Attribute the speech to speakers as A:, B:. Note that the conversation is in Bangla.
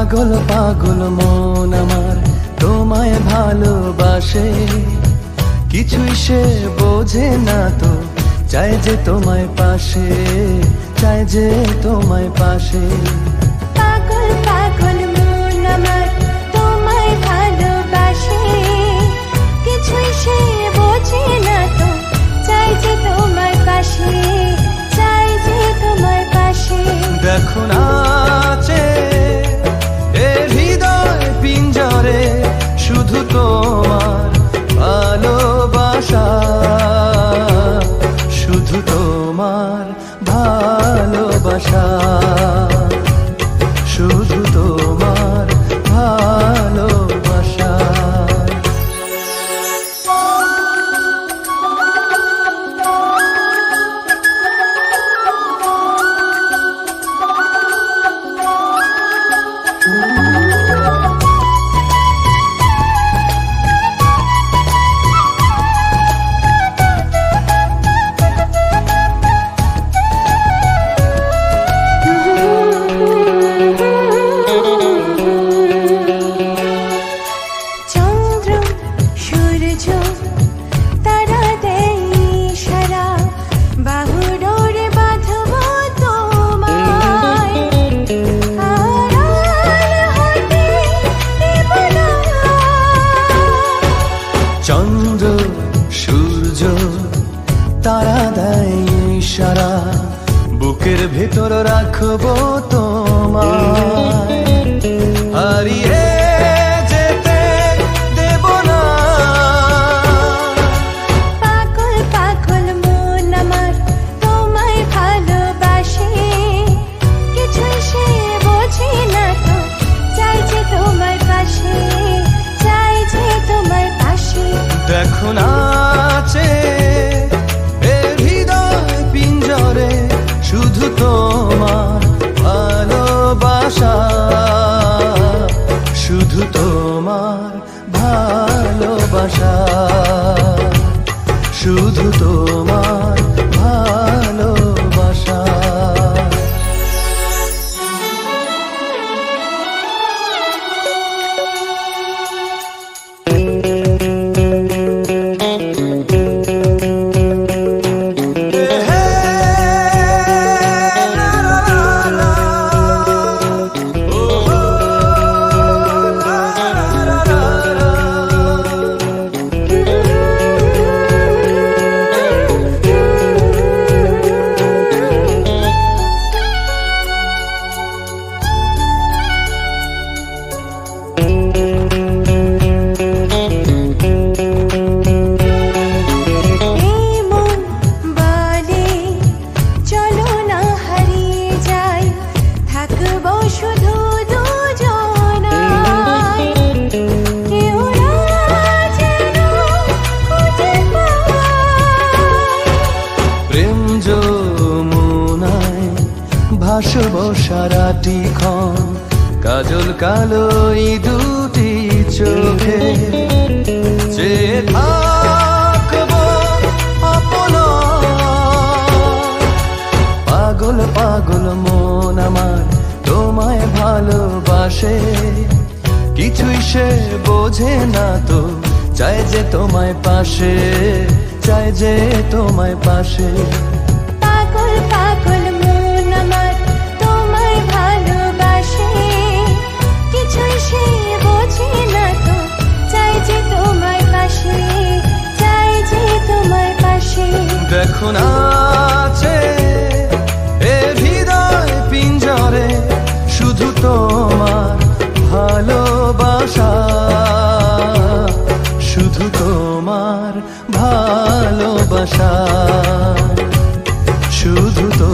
A: পাগল পাগল মন আমার তোমায় ভালোবাসে, কিছুই সে বোঝে না তো, চাই যে তোমায় পাশে, চাই যে তোমায় পাশে।
B: পাগল পাগল মন আমার তোমায় ভালোবাসে, কিছুই সে বোঝে না তো, চাই যে তোমায় পাশে, চাই যে তোমায় পাশে।
A: দেখো নাচে এ হৃদয় পিঞ্জরে, শুধু তোমার ভালোবাসা, শুধু তোমার ভালোবাসা, শুধু তোমার ভালোবাসা।
B: চন্দ্র সূর্য তারা দেয় ইশারা, বাহু ডোরে বাঁধব তোমায়, আড়াল হতে দেব না।
A: চন্দ্র সূর্য তারা দেয় ইশারা, বুকের ভেতর রাখবো তোমায়, হারিয়ে যেতে দেব না।
B: পাগল পাগল মন আমার তোমায় ভালোবাসে, কিছুই সে বোঝে না তো, চাই যে তোমায় পাশে, চাই যে তোমায় পাশে।
A: দেখো নাচে এ হৃদয় পিঞ্জরে, শুধু তোমার ভালোবাসা, শুধু তোমার ভালোবাসা, শুধু তোমার ভালোবাসা।
B: এই মন বলে চলো না হারিয়ে যাই, থাকবো শুধু দুজনায়, কেউ না যেন খুঁজে পায়।
A: প্রেম যমুনায় ভাসব সারাটি ক্ষণ, কাজল কালো এই দুটি চোখে, যে থাকবো আপনার। পাগল পাগল মন আমার তোমায় ভালোবাসে, কিছুই সে বোঝে না তো, চাই যে তোমায় পাশে, চাই যে তোমায় পাশে।
B: পাগল পাগল মন আমার তোমায় ভালোবাসে, কিছুই সে বোঝে না তো, চাই যে তোমায় পাশে, চাই যে তোমায় পাশে।
A: দেখো নাচে এ হৃদয় পিঞ্জরে, শুধু তোমার ভালোবাসা, শুধু তোমার ভালোবাসা, শুধু তো